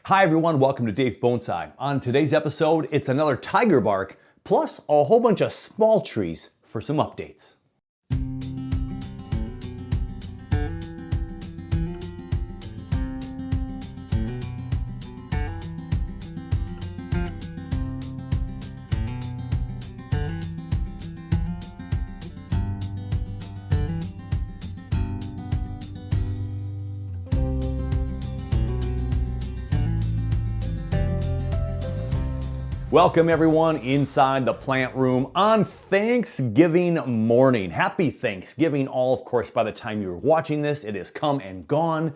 Hi everyone, welcome to Dave's Bonsai. On today's episode, it's another tiger bark, plus a whole bunch of small trees for some updates. Welcome everyone inside the plant room on Thanksgiving morning. Happy Thanksgiving all, of course, by the time you're watching this, it has come and gone.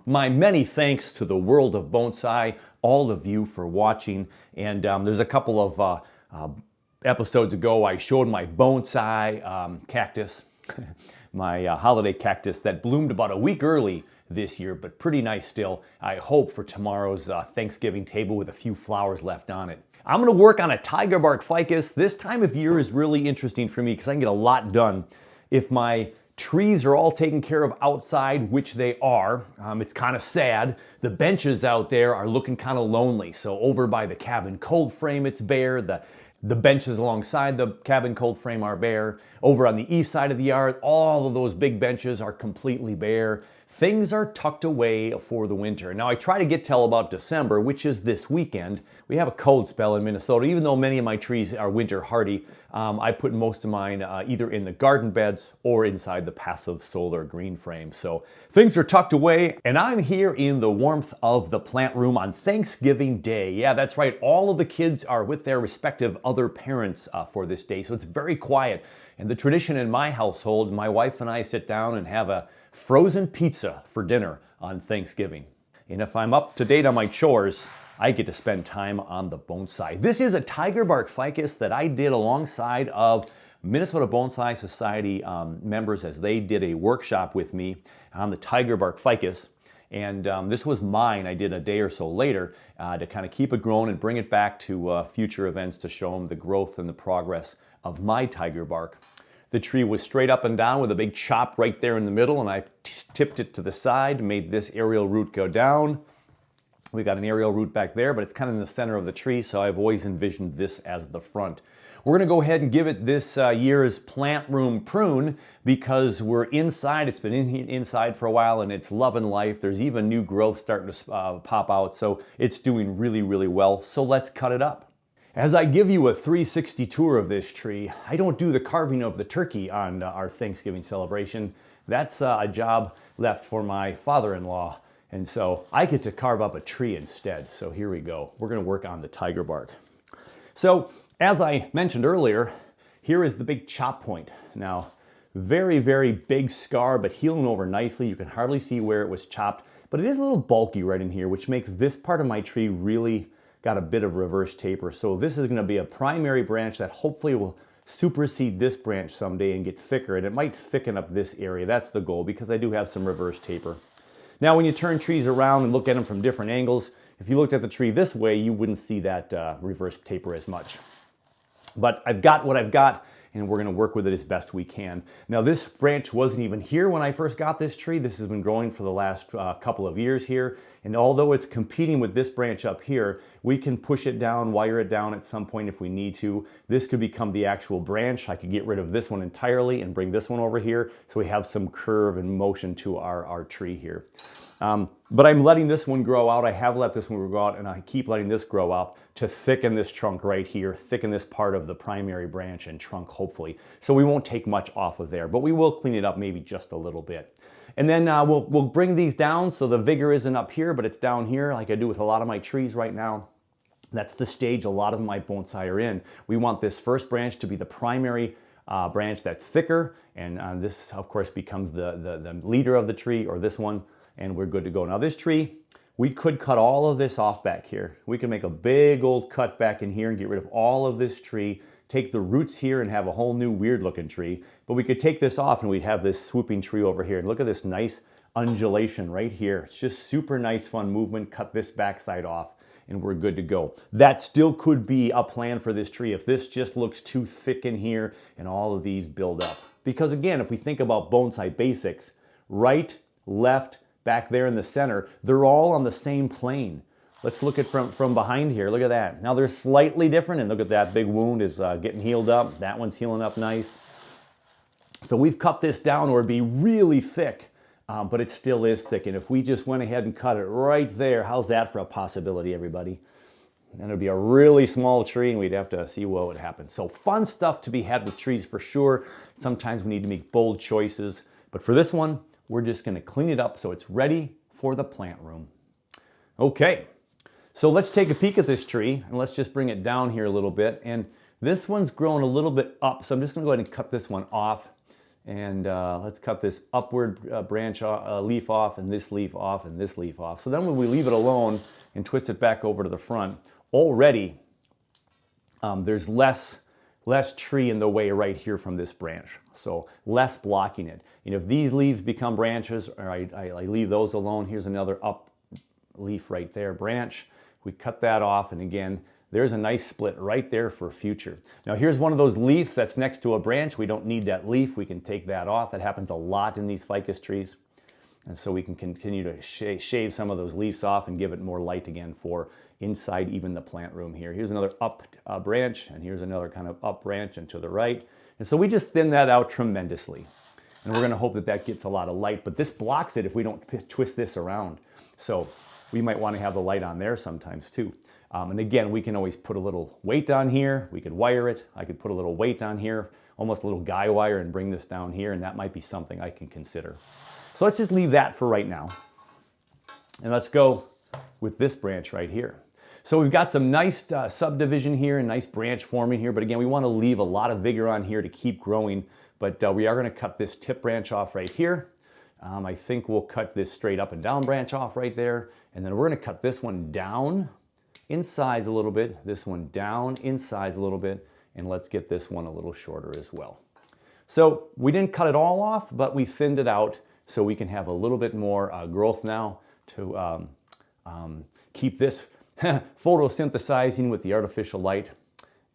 My many thanks to the world of bonsai, all of you for watching. And there's a couple of episodes ago, I showed my bonsai cactus, my holiday cactus that bloomed about a week early this year, but pretty nice still. I hope for tomorrow's Thanksgiving table with a few flowers left on it. I'm going to work on a Tiger Bark Ficus. This time of year is really interesting for me because I can get a lot done. If my trees are all taken care of outside, which they are, it's kind of sad. The benches out there are looking kind of lonely. So over by the cabin cold frame, it's bare. The benches alongside the cabin cold frame are bare. Over on the east side of the yard, all of those big benches are completely bare. Things are tucked away for the winter. Now I try to get till about December, which is this weekend. We have a cold spell in Minnesota. Even though many of my trees are winter hardy, I put most of mine either in the garden beds or inside the passive solar green frame. So things are tucked away, and I'm here in the warmth of the plant room on Thanksgiving Day. Yeah, that's right. All of the kids are with their respective other parents for this day, so it's very quiet. And the tradition in my household, my wife and I sit down and have a frozen pizza for dinner on Thanksgiving. And if I'm up to date on my chores, I get to spend time on the bonsai. This is a Tiger Bark Ficus that I did alongside of Minnesota Bonsai Society members as they did a workshop with me on the Tiger Bark Ficus. And this was mine. I did a day or so later to kind of keep it growing and bring it back to future events to show them the growth and the progress of my Tiger Bark. The tree was straight up and down with a big chop right there in the middle, and I tipped it to the side, made this aerial root go down. We got an aerial root back there, but it's kind of in the center of the tree, so I've always envisioned this as the front. We're going to go ahead and give it this year's plant room prune because we're inside. It's been inside for a while, and it's loving life. There's even new growth starting to pop out, so it's doing really, really well. So let's cut it up. As I give you a 360 tour of this tree, I don't do the carving of the turkey on our Thanksgiving celebration. That's a job left for my father-in-law, and so I get to carve up a tree instead. So here we go. We're going to work on the tiger bark. So as I mentioned earlier, here is the big chop point. Now, very, very big scar, but healing over nicely. You can hardly see where it was chopped, but it is a little bulky right in here, which makes this part of my tree really got a bit of reverse taper. So this is going to be a primary branch that hopefully will supersede this branch someday and get thicker, and it might thicken up this area. That's the goal because I do have some reverse taper. Now when you turn trees around and look at them from different angles, if you looked at the tree this way, you wouldn't see that reverse taper as much. But I've got what I've got, and we're going to work with it as best we can. Now this branch wasn't even here when I first got this tree. This has been growing for the last couple of years here, and although it's competing with this branch up here, we can push it down, wire it down at some point if we need to. This could become the actual branch. I could get rid of this one entirely and bring this one over here so we have some curve and motion to our tree here. But I'm letting this one grow out. I have let this one grow out, and I keep letting this grow up to thicken this trunk right here, thicken this part of the primary branch and trunk, hopefully. So we won't take much off of there, but we will clean it up maybe just a little bit. And then we'll bring these down so the vigor isn't up here, but it's down here like I do with a lot of my trees right now. That's the stage a lot of my bonsai are in. We want this first branch to be the primary branch that's thicker, and this, of course, becomes the leader of the tree, or this one, and we're good to go. Now this tree, we could cut all of this off back here. We can make a big old cut back in here and get rid of all of this tree, take the roots here and have a whole new weird looking tree. But we could take this off and we'd have this swooping tree over here. And look at this nice undulation right here. It's just super nice, fun movement. Cut this backside off and we're good to go. That still could be a plan for this tree if this just looks too thick in here and all of these build up. Because again, if we think about bonsai basics, right, left, back there in the center, they're all on the same plane. let's look at from behind here. Look at that. Now they're slightly different, and look at that big wound is getting healed up. That one's healing up nice. So we've cut this down or it'd be really thick, but it still is thick. And if we just went ahead and cut it right there, how's that for a possibility, everybody? And it'd be a really small tree, and we'd have to see what would happen. So fun stuff to be had with trees for sure. Sometimes we need to make bold choices, but for this one, we're just gonna clean it up so it's ready for the plant room. Okay, so let's take a peek at this tree, and let's just bring it down here a little bit. And this one's growing a little bit up, so I'm just gonna go ahead and cut this one off. And let's cut this upward branch leaf off, and this leaf off, and this leaf off. So then when we leave it alone and twist it back over to the front, already there's less tree in the way right here from this branch, so less blocking it. And if these leaves become branches, or I leave those alone, here's another up leaf right there, branch. We cut that off, and again, there's a nice split right there for future. Now here's one of those leaves that's next to a branch. We don't need that leaf. We can take that off. That happens a lot in these ficus trees. And so we can continue to shave some of those leaves off and give it more light again for inside even the plant room here. Here's another up branch, and here's another kind of up branch and to the right. And so we just thin that out tremendously. And we're gonna hope that that gets a lot of light, but this blocks it if we don't twist this around. So we might wanna have the light on there sometimes too. And again, we can always put a little weight on here. We could wire it. I could put a little weight on here, almost a little guy wire, and bring this down here, and that might be something I can consider. So let's just leave that for right now. And let's go with this branch right here. So we've got some nice subdivision here and nice branch forming here, but again, we want to leave a lot of vigor on here to keep growing, but we are going to cut this tip branch off right here. I think we'll cut this straight up and down branch off right there, and then we're going to cut this one down in size a little bit, this one down in size a little bit, and let's get this one a little shorter as well. So we didn't cut it all off, but we thinned it out so we can have a little bit more growth now to keep this photosynthesizing with the artificial light.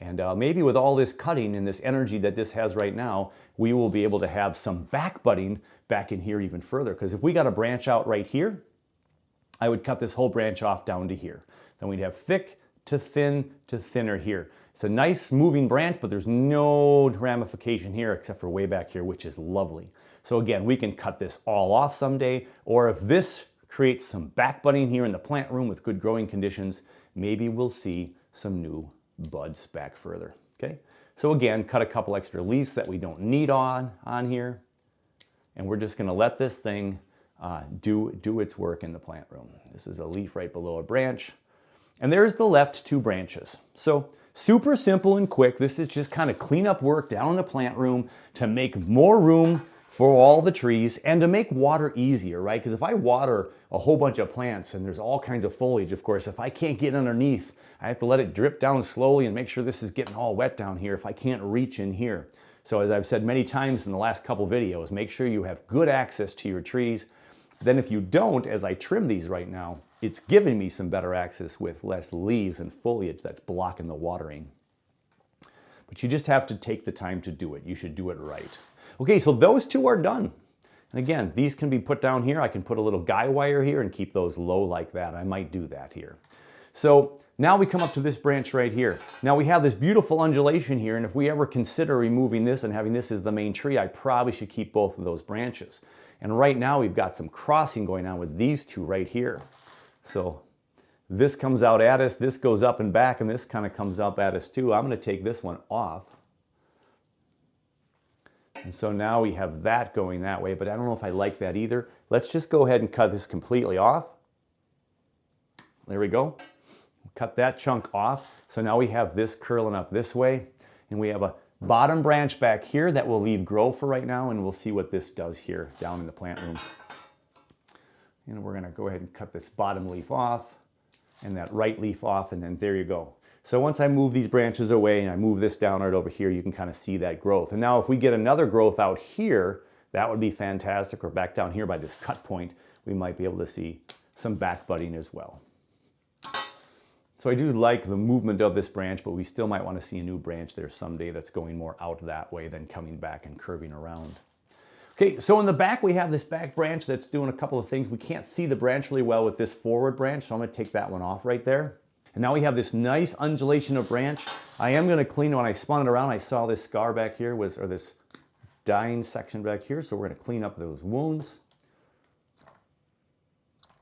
And maybe with all this cutting and this energy that this has right now, we will be able to have some back budding back in here even further. Because if we got a branch out right here, I would cut this whole branch off down to here. Then we'd have thick to thinner here. It's a nice moving branch, but there's no ramification here except for way back here, which is lovely. So again, we can cut this all off someday, or if this creates some back budding here in the plant room with good growing conditions, maybe we'll see some new buds back further, okay? So again, cut a couple extra leaves that we don't need on here, and we're just gonna let this thing do its work in the plant room. This is a leaf right below a branch. And there's the left two branches. So super simple and quick. This is just kind of cleanup work down in the plant room to make more room for all the trees and to make water easier, right? Because if I water a whole bunch of plants and there's all kinds of foliage, of course, if I can't get underneath, I have to let it drip down slowly and make sure this is getting all wet down here if I can't reach in here. So as I've said many times in the last couple videos, make sure you have good access to your trees. Then if you don't, as I trim these right now, it's giving me some better access with less leaves and foliage that's blocking the watering. But you just have to take the time to do it. You should do it right. Okay, so those two are done. And again, these can be put down here. I can put a little guy wire here and keep those low like that. I might do that here. So now we come up to this branch right here. Now we have this beautiful undulation here, and if we ever consider removing this and having this as the main tree, I probably should keep both of those branches. And right now we've got some crossing going on with these two right here. So this comes out at us, this goes up and back, and this kind of comes up at us too. I'm going to take this one off. And so now we have that going that way, but I don't know if I like that either. Let's just go ahead and cut this completely off. There we go. Cut that chunk off. So now we have this curling up this way, and we have a bottom branch back here that will leave grow for right now, and we'll see what this does here down in the plant room. And we're going to go ahead and cut this bottom leaf off and that right leaf off, and then there you go. So once I move these branches away and I move this down right over here, you can kind of see that growth. And now if we get another growth out here, that would be fantastic, or back down here by this cut point, we might be able to see some back budding as well. So I do like the movement of this branch, but we still might want to see a new branch there someday that's going more out that way than coming back and curving around. Okay, so in the back we have this back branch that's doing a couple of things. We can't see the branch really well with this forward branch, so I'm going to take that one off right there. And now we have this nice undulation of branch. I am going to clean. When I spun it around, I saw this scar back here, or this dying section back here, so we're going to clean up those wounds.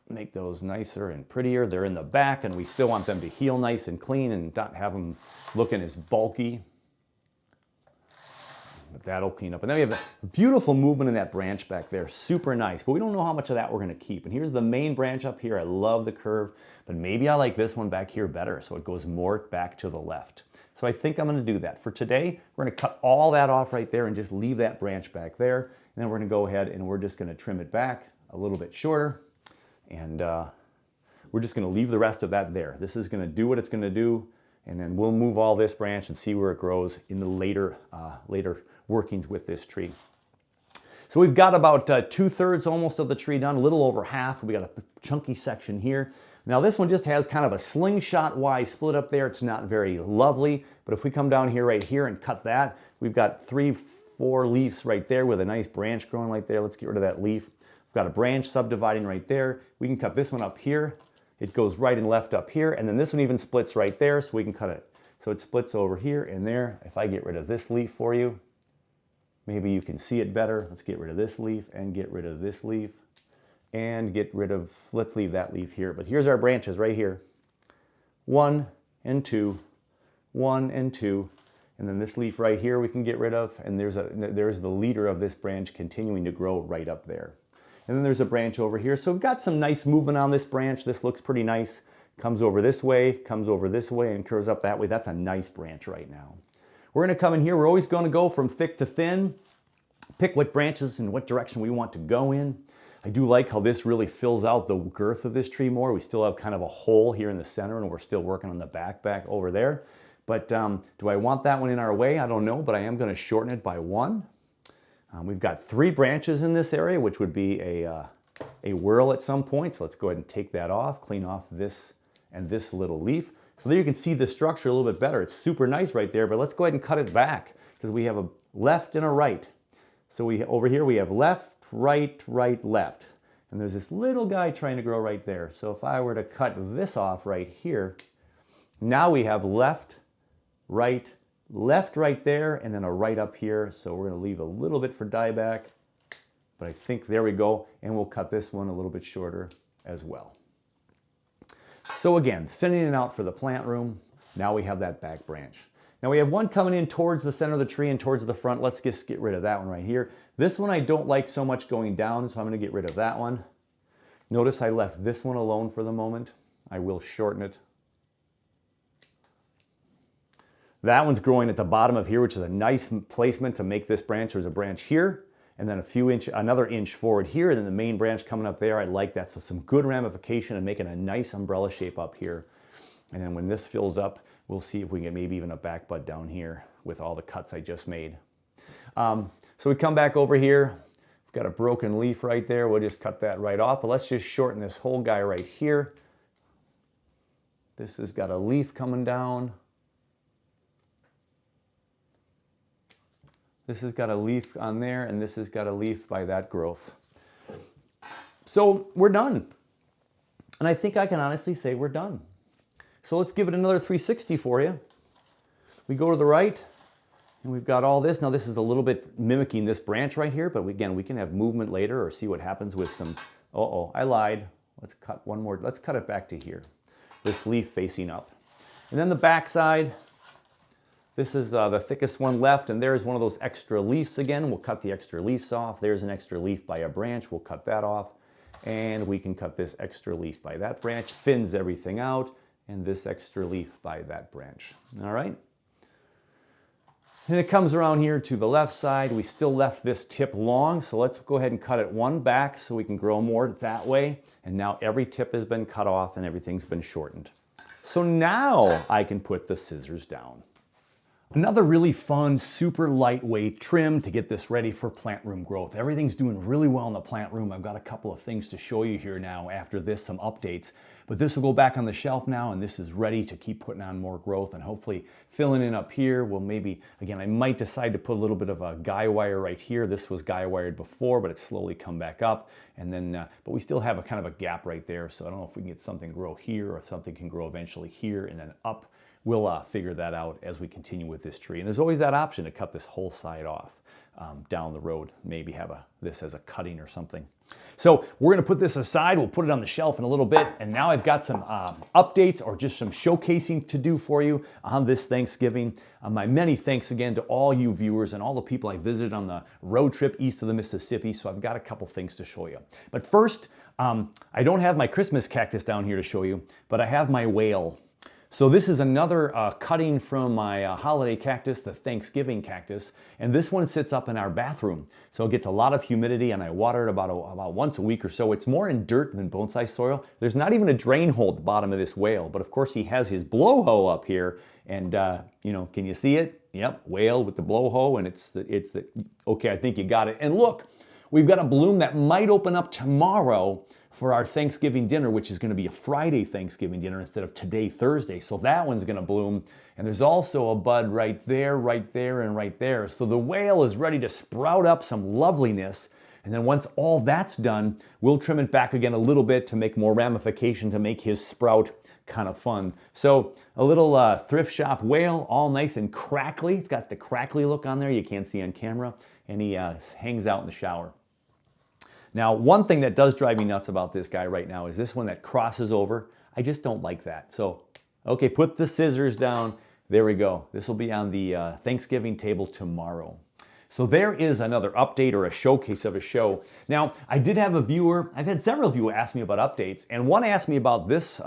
Make those nicer and prettier. They're in the back, and we still want them to heal nice and clean and not have them looking as bulky. But that'll clean up. And then we have a beautiful movement in that branch back there. Super nice. But we don't know how much of that we're going to keep. And here's the main branch up here. I love the curve. But maybe I like this one back here better. So it goes more back to the left. So I think I'm going to do that. For today, we're going to cut all that off right there and just leave that branch back there. And then we're going to go ahead and we're just going to trim it back a little bit shorter. And we're just going to leave the rest of that there. This is going to do what it's going to do. And then we'll move all this branch and see where it grows in the later workings with this tree. So we've got about 2/3 almost of the tree done, a little over half. We got a chunky section here. Now this one just has kind of a slingshot wise split up there. It's not very lovely, but if we come down here right here and cut that, we've got 3-4 leaves right there with a nice branch growing right there. Let's get rid of that leaf. We've got a branch subdividing right there. We can cut this one up here. It goes right and left up here, and then this one even splits right there, so we can cut it. So it splits over here and there. If I get rid of this leaf for you, maybe you can see it better. Let's get rid of this leaf and get rid of this leaf and get rid of, let's leave that leaf here. But here's our branches right here. 1 and 2, 1 and 2. And then this leaf right here we can get rid of. And there's the leader of this branch continuing to grow right up there. And then there's a branch over here. So we've got some nice movement on this branch. This looks pretty nice. Comes over this way, and curves up that way. That's a nice branch right now. We're going to come in here. We're always going to go from thick to thin, pick what branches and what direction we want to go in. I do like how this really fills out the girth of this tree more. We still have kind of a hole here in the center, and we're still working on the back over there. But do I want that one in our way? I don't know, but I am going to shorten it by 1. We've got 3 branches in this area, which would be a whorl at some point. So let's go ahead and take that off, clean off this and this little leaf. So there you can see the structure a little bit better. It's super nice right there, but let's go ahead and cut it back because we have a left and a right. So over here we have left, right, right, left. And there's this little guy trying to grow right there. So if I were to cut this off right here, now we have left right there, and then a right up here. So we're going to leave a little bit for dieback, but I think there we go. And we'll cut this one a little bit shorter as well. So again, thinning it out for the plant room. Now we have that back branch. Now we have one coming in towards the center of the tree and towards the front. Let's just get rid of that one right here. This one I don't like so much going down, so I'm going to get rid of that one. Notice I left this one alone for the moment. I will shorten it. That one's growing at the bottom of here, which is a nice placement to make this branch. There's a branch here, and then another inch forward here, and then the main branch coming up there. I like that. So some good ramification and making a nice umbrella shape up here. And then when this fills up, we'll see if we can get maybe even a back bud down here with all the cuts I just made. So we come back over here. We've got a broken leaf right there. We'll just cut that right off, but let's just shorten this whole guy right here. This has got a leaf coming down. This has got a leaf on there, and this has got a leaf by that growth. So we're done. And I think I can honestly say we're done. So let's give it another 360 for you. We go to the right, and we've got all this. Now this is a little bit mimicking this branch right here, but again, we can have movement later or see what happens with some, I lied. Let's cut one more, let's cut it back to here. This leaf facing up. And then the back side, this is the thickest one left, and there's one of those extra leaves again. We'll cut the extra leaves off. There's an extra leaf by a branch. We'll cut that off. And we can cut this extra leaf by that branch. Thins everything out. And this extra leaf by that branch. All right? And it comes around here to the left side. We still left this tip long, so let's go ahead and cut it one back so we can grow more that way. And now every tip has been cut off and everything's been shortened. So now I can put the scissors down. Another really fun, super lightweight trim to get this ready for plant room growth. Everything's doing really well in the plant room. I've got a couple of things to show you here now after this, some updates. But this will go back on the shelf now, and this is ready to keep putting on more growth and hopefully filling in up here. Well, maybe, again, I might decide to put a little bit of a guy wire right here. This was guy wired before, but it's slowly come back up. And then, but we still have a kind of a gap right there. So I don't know if we can get something grow here or something can grow eventually here and then up. We'll figure that out as we continue with this tree. And there's always that option to cut this whole side off down the road. Maybe have this as a cutting or something. So we're going to put this aside. We'll put it on the shelf in a little bit. And now I've got some updates or just some showcasing to do for you on this Thanksgiving. My many thanks again to all you viewers and all the people I visited on the road trip east of the Mississippi. So I've got a couple things to show you. But first, I don't have my Christmas cactus down here to show you, but I have my whale. So this is another cutting from my holiday cactus, the Thanksgiving cactus, and this one sits up in our bathroom. So it gets a lot of humidity, and I water it about once a week or so. It's more in dirt than bonsai soil. There's not even a drain hole at the bottom of this whale, but of course he has his blowhole up here, and you know, can you see it? Yep, whale with the blowhole, and it's the okay, I think you got it. And look, we've got a bloom that might open up tomorrow for our Thanksgiving dinner, which is going to be a Friday Thanksgiving dinner instead of today, Thursday. So that one's going to bloom. And there's also a bud right there, and right there. So the whale is ready to sprout up some loveliness. And then once all that's done, we'll trim it back again a little bit to make more ramification to make his sprout kind of fun. So a little thrift shop whale, all nice and crackly. It's got the crackly look on there you can't see on camera. And he hangs out in the shower. Now, one thing that does drive me nuts about this guy right now is this one that crosses over. I just don't like that. So, okay, put the scissors down. There we go. This will be on the Thanksgiving table tomorrow. So there is another update or a showcase of a show. Now, I did have a viewer, I've had several viewers ask me about updates, and one asked me about this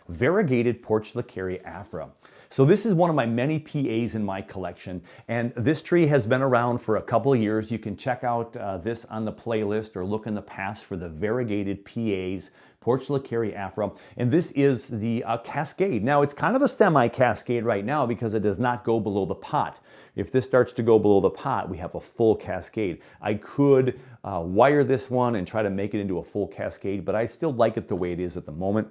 variegated Portulacaria afra. So this is one of my many PAs in my collection, and this tree has been around for a couple of years. You can check out this on the playlist or look in the past for the variegated PAs, Portulacaria afra, and this is the cascade. Now it's kind of a semi-cascade right now because it does not go below the pot. If this starts to go below the pot, we have a full cascade. I could wire this one and try to make it into a full cascade, but I still like it the way it is at the moment.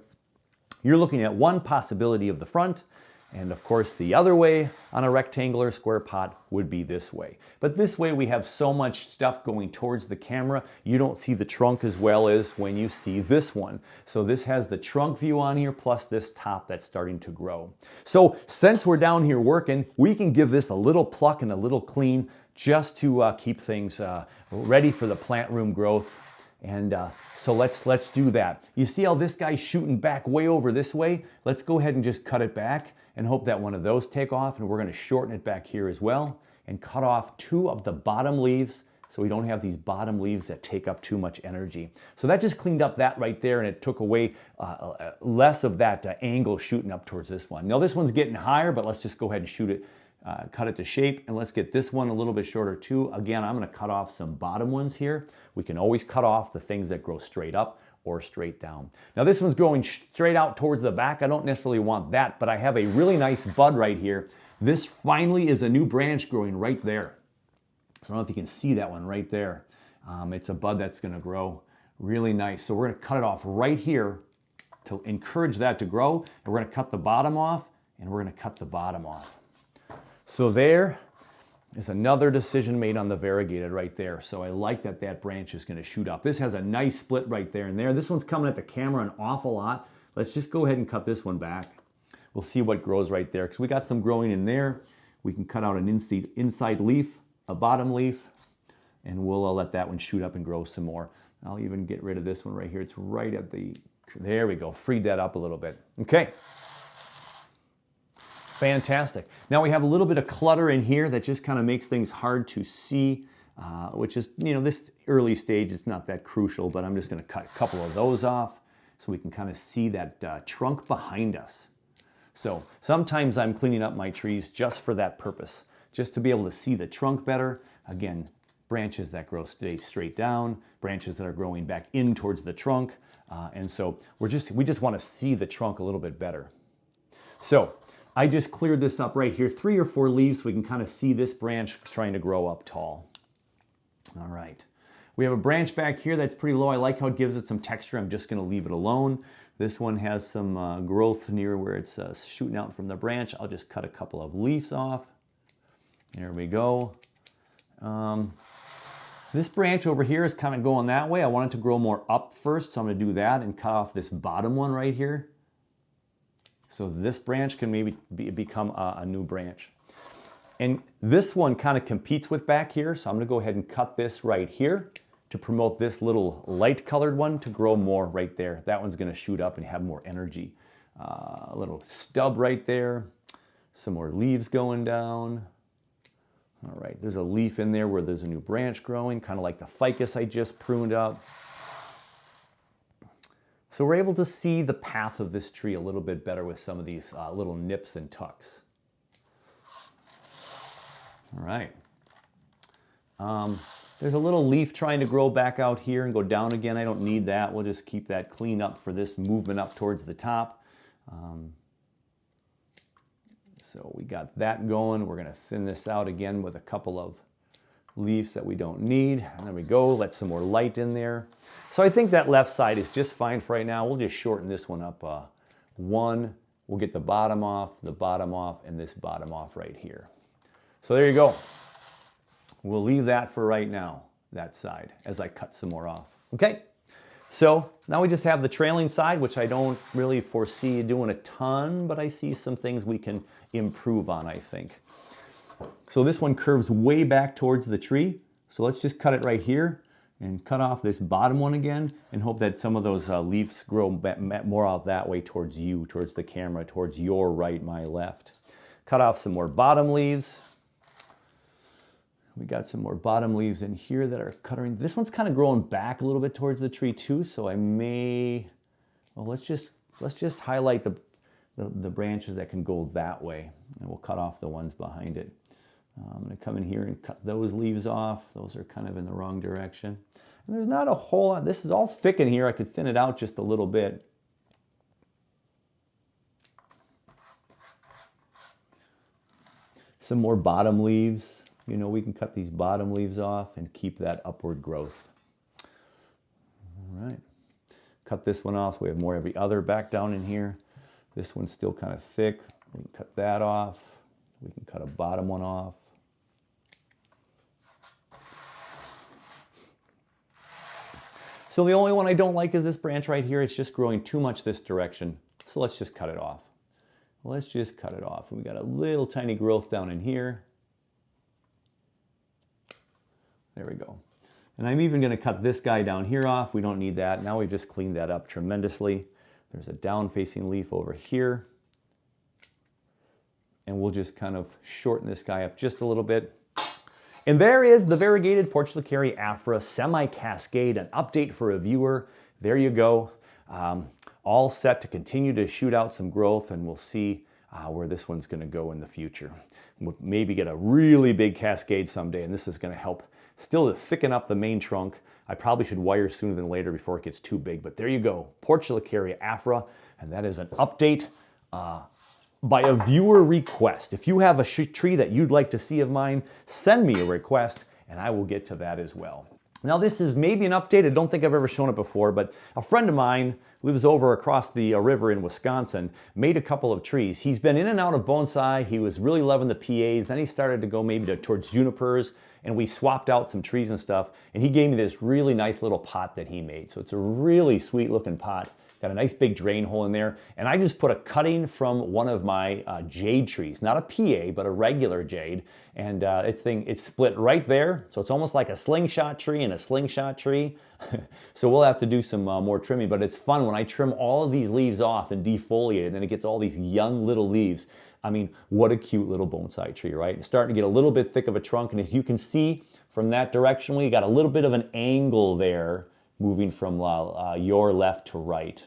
You're looking at one possibility of the front, and of course the other way on a rectangular square pot would be this way. But this way we have so much stuff going towards the camera, you don't see the trunk as well as when you see this one. So this has the trunk view on here plus this top that's starting to grow. So since we're down here working, we can give this a little pluck and a little clean just to keep things ready for the plant room growth. And so let's do that. You see how this guy's shooting back way over this way? Let's go ahead and just cut it back and hope that one of those take off, and we're going to shorten it back here as well and cut off 2 of the bottom leaves so we don't have these bottom leaves that take up too much energy. So that just cleaned up that right there, and it took away less of that angle shooting up towards this one. Now this one's getting higher, but let's just go ahead and shoot it, cut it to shape, and let's get this one a little bit shorter too. Again, I'm going to cut off some bottom ones here. We can always cut off the things that grow straight up or straight down. Now this one's growing straight out towards the back. I don't necessarily want that, but I have a really nice bud right here. This finally is a new branch growing right there. So I don't know if you can see that one right there. It's a bud that's going to grow really nice. So we're going to cut it off right here to encourage that to grow. And we're going to cut the bottom off, and we're going to cut the bottom off. So there is another decision made on the variegated right there. So I like that that branch is going to shoot up. This has a nice split right there and there. This one's coming at the camera an awful lot. Let's just go ahead and cut this one back. We'll see what grows right there because we got some growing in there. We can cut out an inside leaf, a bottom leaf, and we'll let that one shoot up and grow some more. I'll even get rid of this one right here. It's right at the, there we go. Freed that up a little bit. Okay. Fantastic. Now we have a little bit of clutter in here that just kind of makes things hard to see, which is, you know, this early stage, it's not that crucial, but I'm just going to cut a couple of those off so we can kind of see that trunk behind us. So sometimes I'm cleaning up my trees just for that purpose, just to be able to see the trunk better. Again, branches that grow straight down, branches that are growing back in towards the trunk. And so we just want to see the trunk a little bit better. So I just cleared this up right here, 3 or 4 leaves, so we can kind of see this branch trying to grow up tall. All right. We have a branch back here that's pretty low. I like how it gives it some texture. I'm just going to leave it alone. This one has some growth near where it's shooting out from the branch. I'll just cut a couple of leaves off. There we go. This branch over here is kind of going that way. I want it to grow more up first, so I'm going to do that and cut off this bottom one right here. So this branch can maybe become a new branch. And this one kind of competes with back here, so I'm going to go ahead and cut this right here to promote this little light colored one to grow more right there. That one's going to shoot up and have more energy. A little stub right there. Some more leaves going down. All right, there's a leaf in there where there's a new branch growing, kind of like the ficus I just pruned up. So we're able to see the path of this tree a little bit better with some of these little nips and tucks. All right. There's a little leaf trying to grow back out here and go down again. I don't need that. We'll just keep that clean up for this movement up towards the top. So we got that going. We're going to thin this out again with a couple of leaves that we don't need. And there we go. Let some more light in there. So I think that left side is just fine for right now. We'll just shorten this one up 1. We'll get the bottom off, and this bottom off right here. So there you go. We'll leave that for right now, that side, as I cut some more off. Okay, so now we just have the trailing side, which I don't really foresee doing a ton, but I see some things we can improve on, I think. So this one curves way back towards the tree. So let's just cut it right here and cut off this bottom one again and hope that some of those leaves grow more out that way towards you, towards the camera, towards your right, my left. Cut off some more bottom leaves. We got some more bottom leaves in here that are cutting. This one's kind of growing back a little bit towards the tree too, so I may, well, let's just highlight the branches that can go that way, and we'll cut off the ones behind it. I'm going to come in here and cut those leaves off. Those are kind of in the wrong direction. And there's not a whole lot. This is all thick in here. I could thin it out just a little bit. Some more bottom leaves. You know, we can cut these bottom leaves off and keep that upward growth. All right. Cut this one off so we have more every other back down in here. This one's still kind of thick. We can cut that off. We can cut a bottom one off. So the only one I don't like is this branch right here. It's just growing too much this direction. So let's just cut it off. Let's just cut it off. We got a little tiny growth down in here. There we go. And I'm even going to cut this guy down here off. We don't need that. Now we've just cleaned that up tremendously. There's a down-facing leaf over here. And we'll just kind of shorten this guy up just a little bit. And there is the variegated Portulacaria afra semi-cascade, an update for a viewer. There you go. All set to continue to shoot out some growth, and we'll see where this one's going to go in the future. We'll maybe get a really big cascade someday, and this is going to help still to thicken up the main trunk. I probably should wire sooner than later before it gets too big, but there you go, Portulacaria afra, and that is an update by a viewer request. If you have a tree that you'd like to see of mine, send me a request, and I will get to that as well. Now this is maybe an update. I don't think I've ever shown it before, but a friend of mine lives over across the river in Wisconsin, made a couple of trees. He's been in and out of bonsai. He was really loving the PAs. Then he started to go maybe towards junipers, and we swapped out some trees and stuff, and he gave me this really nice little pot that he made. So it's a really sweet looking pot. Got a nice big drain hole in there, and I just put a cutting from one of my jade trees, not a PA, but a regular jade, and it's split right there, so it's almost like a slingshot tree and a slingshot tree. So we'll have to do some more trimming, but it's fun when I trim all of these leaves off and defoliate it, and then it gets all these young little leaves. I mean, what a cute little bonsai tree, right? It's starting to get a little bit thick of a trunk, and as you can see from that direction, we got a little bit of an angle there, moving from your left to right.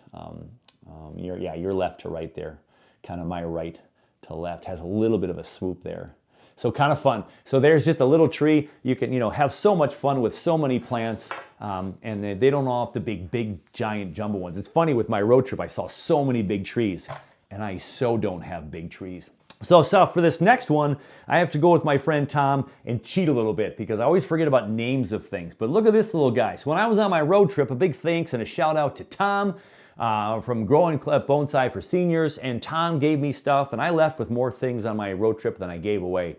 Your left to right there. Kind of my right to left. Has a little bit of a swoop there. So kind of fun. So there's just a little tree. You can, have so much fun with so many plants, and they don't all have to be big, giant, jumbo ones. It's funny, with my road trip, I saw so many big trees, and I so don't have big trees. So for this next one, I have to go with my friend Tom and cheat a little bit because I always forget about names of things. But look at this little guy. So when I was on my road trip, a big thanks and a shout out to Tom from Growing Bonsai for Seniors. And Tom gave me stuff and I left with more things on my road trip than I gave away.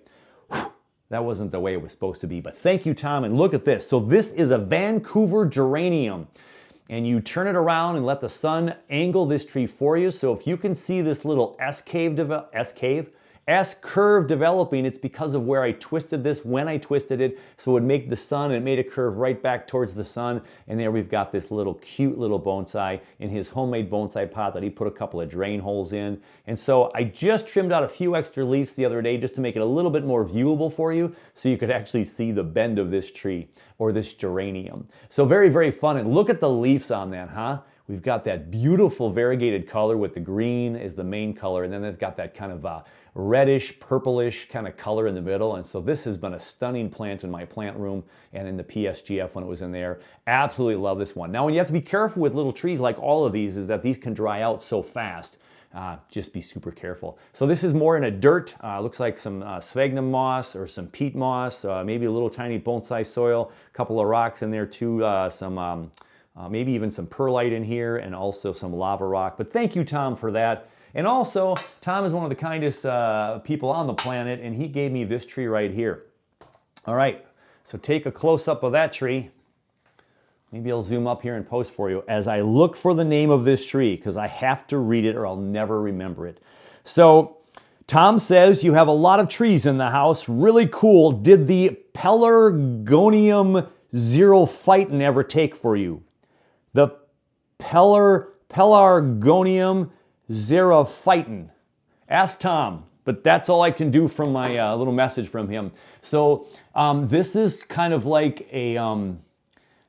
Whew, that wasn't the way it was supposed to be. But thank you, Tom. And look at this. So this is a Vancouver geranium. And you turn it around and let the sun angle this tree for you. So if you can see this little S-curve developing, it's because of where I twisted this, when I twisted it, so it would make the sun, and it made a curve right back towards the sun. And there we've got this little cute little bonsai in his homemade bonsai pot that he put a couple of drain holes in. And so I just trimmed out a few extra leaves the other day just to make it a little bit more viewable for you, so you could actually see the bend of this tree or this geranium. So very, very fun. And look at the leaves on that, huh? We've got that beautiful variegated color with the green is the main color, and then they've got that kind of reddish, purplish kind of color in the middle. And so this has been a stunning plant in my plant room and in the PSGF when it was in there. Absolutely love this one. Now, when you have to be careful with little trees like all of these is that these can dry out so fast. Just be super careful. So this is more in a dirt, looks like some sphagnum moss or some peat moss, maybe a little tiny bonsai soil, a couple of rocks in there too, maybe even some perlite in here and also some lava rock. But thank you, Tom, for that. And also, Tom is one of the kindest people on the planet, and he gave me this tree right here. All right, so take a close-up of that tree. Maybe I'll zoom up here and post for you as I look for the name of this tree, because I have to read it or I'll never remember it. So Tom says you have a lot of trees in the house. Really cool. Did the Pelargonium xerophyton ever take for you? The Pelargonium xerophyton. Ask Tom. But that's all I can do from my little message from him. So this is kind of like a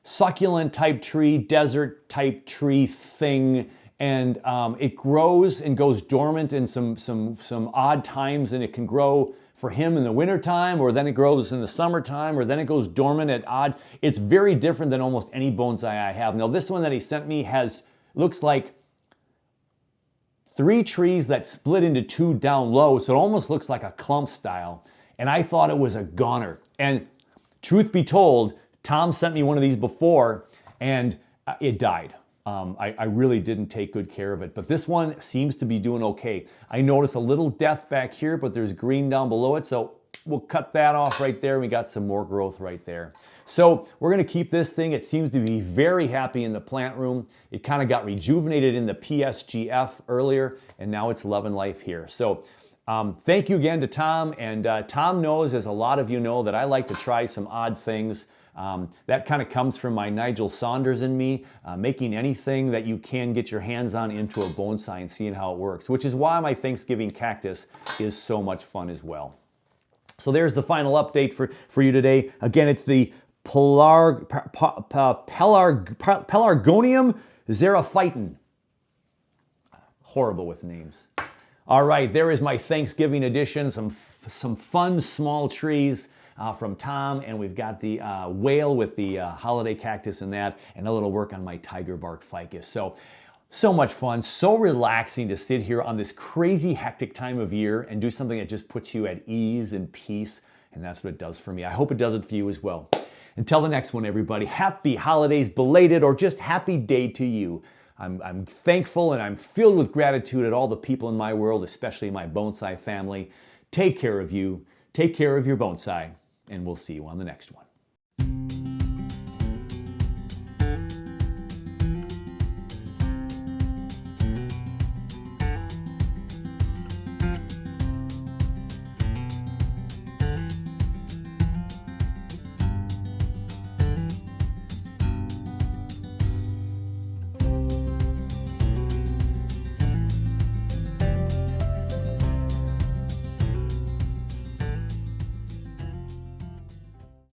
succulent type tree, desert type tree thing, and it grows and goes dormant in some odd times, and it can grow for him in the wintertime, or then it grows in the summertime, or then it goes dormant at odd. It's very different than almost any bonsai I have. Now this one that he sent me looks like 3 trees that split into 2 down low, so it almost looks like a clump style. And I thought it was a goner. And truth be told, Tom sent me one of these before, and it died. I really didn't take good care of it, but this one seems to be doing okay. I notice a little death back here, but there's green down below it, so we'll cut that off right there. We got some more growth right there. So we're gonna keep this thing. It seems to be very happy in the plant room. It kind of got rejuvenated in the PSGF earlier, and now it's loving life here. So thank you again to Tom, and Tom knows, as a lot of you know, that I like to try some odd things. That kind of comes from my Nigel Saunders in me, making anything that you can get your hands on into a bonsai and seeing how it works, which is why my Thanksgiving cactus is so much fun as well. So there's the final update for you today. Again, it's the Pelargonium xerophyton. Horrible with names. All right, there is my Thanksgiving edition, some fun small trees from Tom, and we've got the whale with the holiday cactus in that, and a little work on my Tiger Bark Ficus. So much fun, so relaxing to sit here on this crazy hectic time of year and do something that just puts you at ease and peace, and that's what it does for me. I hope it does it for you as well. Until the next one, everybody, happy holidays, belated, or just happy day to you. I'm thankful and I'm filled with gratitude at all the people in my world, especially my bonsai family. Take care of you, take care of your bonsai, and we'll see you on the next one.